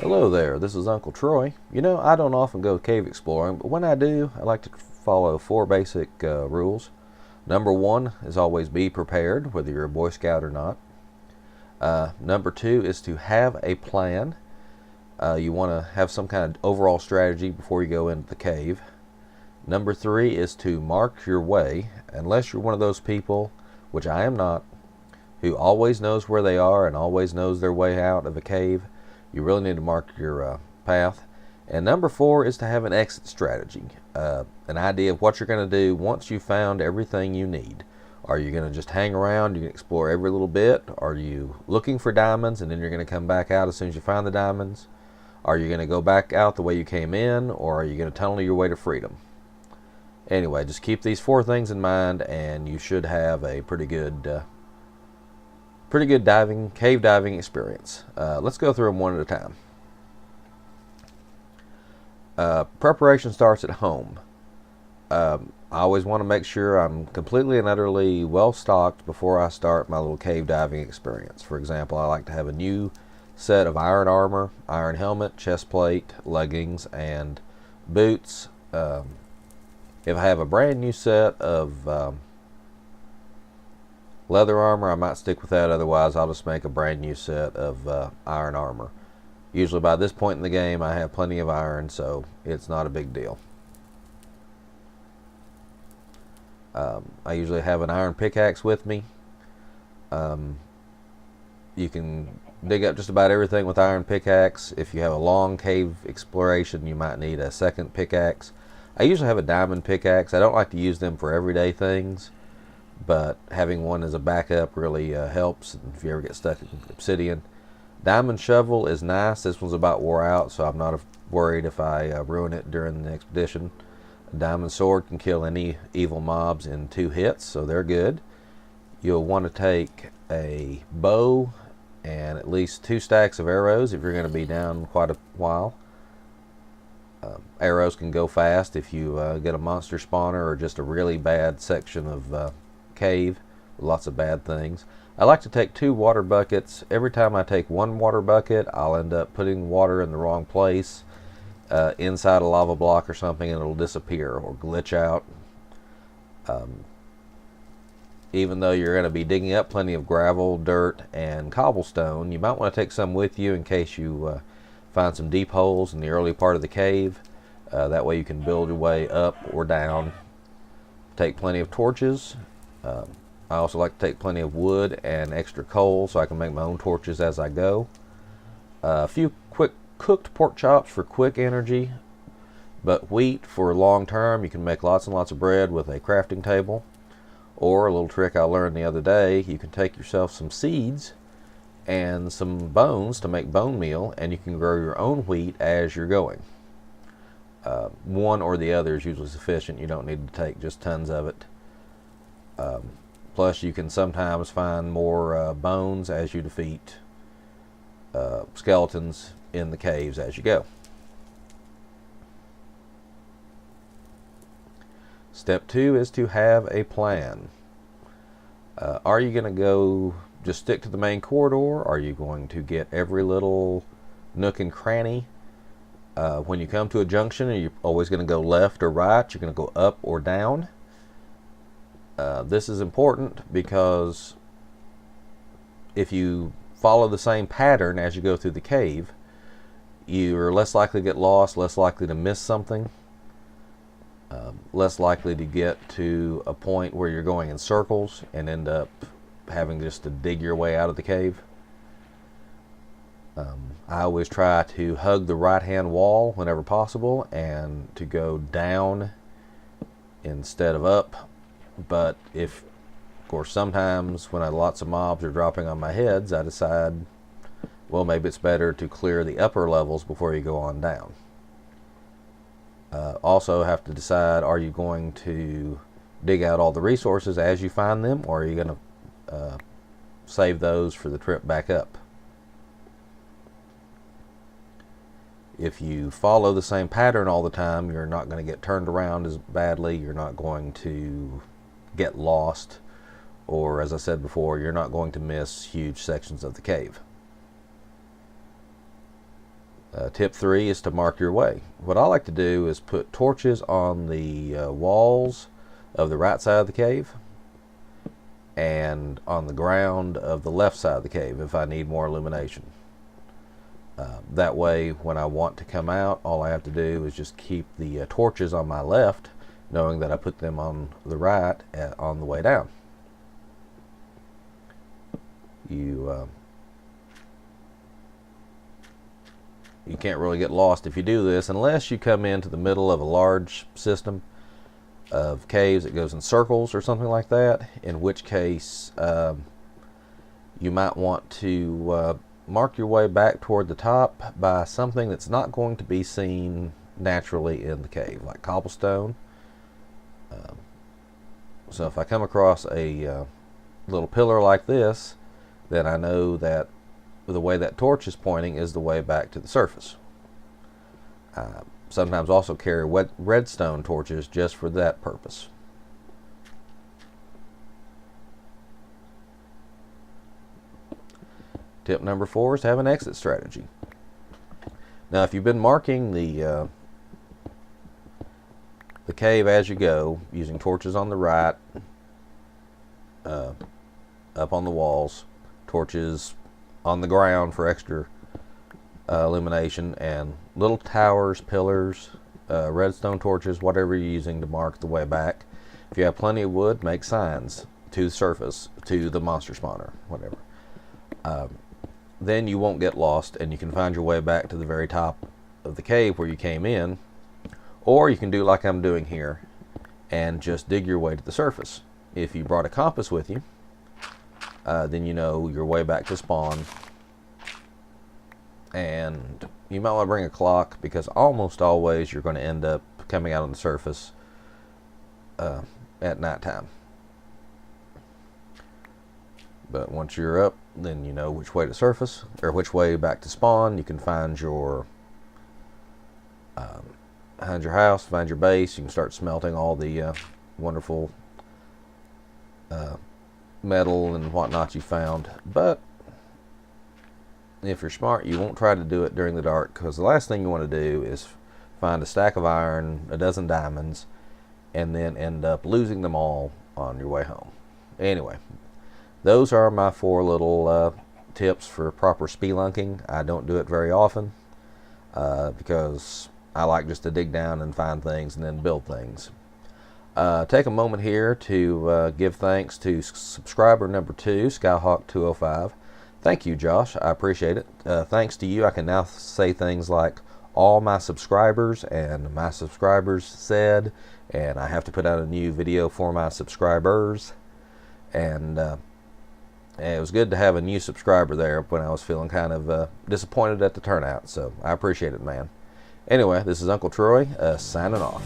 Hello there, this is Uncle Troy. You know, I don't often go cave exploring, but when I do, I like to follow four basic rules. Number one is always be prepared, whether you're a Boy Scout or not. Number two is to have a plan. You want to have some kind of overall strategy before you go into the cave. Number three is to mark your way, unless you're one of those people, which I am not, who always knows where they are and always knows their way out of a cave. You really need to mark your path. And number four is to have an exit strategy, an idea of what you're going to do once you've found everything you need. Are you going to just hang around? You can explore every little bit? Are you looking for diamonds and then you're going to come back out as soon as you find the diamonds? Are you going to go back out the way you came in, or are you going to tunnel your way to freedom? Anyway, just keep these four things in mind and you should have a pretty good cave diving experience. Let's go through them one at a time. Preparation starts at home. I always want to make sure I'm completely and utterly well stocked before I start my little cave diving experience. For example, I like to have a new set of iron armor, iron helmet, chest plate, leggings, and boots. If I have a brand new set of leather armor, I might stick with that. Otherwise, I'll just make a brand new set of iron armor. Usually by this point in the game, I have plenty of iron, so it's not a big deal. I usually have an iron pickaxe with me. You can dig up just about everything with iron pickaxe. If you have a long cave exploration, you might need a second pickaxe. I usually have a diamond pickaxe. I don't like to use them for everyday things, but having one as a backup really helps if you ever get stuck in obsidian. Diamond shovel is nice. This one's about wore out, so I'm not worried if I ruin it during the expedition. A diamond sword can kill any evil mobs in 2 hits, so they're good. You'll want to take a bow and at least 2 stacks of arrows if you're going to be down quite a while. Arrows can go fast if you get a monster spawner or just a really bad section of cave with lots of bad things. I like to take 2 water buckets. Every time I take 1 water bucket, I'll end up putting water in the wrong place, inside a lava block or something, and it'll disappear or glitch out. Even though you're going to be digging up plenty of gravel, dirt, and cobblestone, you might want to take some with you in case you find some deep holes in the early part of the cave. That way you can build your way up or down. Take plenty of torches. I also like to take plenty of wood and extra coal so I can make my own torches as I go. A few quick cooked pork chops for quick energy, but wheat for long term. You can make lots and lots of bread with a crafting table. Or a little trick I learned the other day, you can take yourself some seeds and some bones to make bone meal, and you can grow your own wheat as you're going. One or the other is usually sufficient. You don't need to take just tons of it. Plus, you can sometimes find more bones as you defeat skeletons in the caves as you go. Step 2 is to have a plan. Are you going to go just stick to the main corridor? Are you going to get every little nook and cranny? When you come to a junction, are you always going to go left or right? You're going to go up or down? This is important because if you follow the same pattern as you go through the cave, you're less likely to get lost, less likely to miss something, less likely to get to a point where you're going in circles and end up having just to dig your way out of the cave. I always try to hug the right hand wall whenever possible and to go down instead of up. But if, of course, sometimes when lots of mobs are dropping on my heads, I decide, well, maybe it's better to clear the upper levels before you go on down. Also have to decide, are you going to dig out all the resources as you find them, or are you going to save those for the trip back up? If you follow the same pattern all the time, you're not going to get turned around as badly, you're not going to get lost, or as I said before, you're not going to miss huge sections of the cave. Tip 3 is to mark your way. What I like to do is put torches on the walls of the right side of the cave and on the ground of the left side of the cave if I need more illumination. That way, when I want to come out, all I have to do is just keep the torches on my left, knowing that I put them on the right on the way down. You can't really get lost if you do this, unless you come into the middle of a large system of caves that goes in circles or something like that, in which case you might want to mark your way back toward the top by something that's not going to be seen naturally in the cave, like cobblestone. So if I come across a little pillar like this, then I know that the way that torch is pointing is the way back to the surface. Sometimes also carry redstone torches just for that purpose. Tip number 4 is to have an exit strategy. Now, if you've been marking the cave as you go, using torches on the right, up on the walls, torches on the ground for extra illumination, and little towers, pillars, redstone torches, whatever you're using to mark the way back. If you have plenty of wood, make signs to the surface, to the monster spawner, whatever. Then you won't get lost, and you can find your way back to the very top of the cave where you came in. Or you can do like I'm doing here and just dig your way to the surface. If you brought a compass with you, then you know your way back to spawn. And you might want to bring a clock, because almost always you're going to end up coming out on the surface at nighttime. But once you're up, then you know which way to surface, or which way back to spawn. You can find your house, find your base. You can start smelting all the wonderful metal and whatnot you found. But if you're smart, you won't try to do it during the dark, because the last thing you want to do is find a stack of iron, a dozen diamonds, and then end up losing them all on your way home. Anyway, those are my 4 little tips for proper spelunking. I don't do it very often because I like just to dig down and find things and then build things. Take a moment here to give thanks to subscriber number 2, Skyhawk205. Thank you, Josh. I appreciate it. Thanks to you, I can now say things like all my subscribers and my subscribers said, and I have to put out a new video for my subscribers. And it was good to have a new subscriber there when I was feeling kind of disappointed at the turnout. So I appreciate it, man. Anyway, this is Uncle Troy signing off.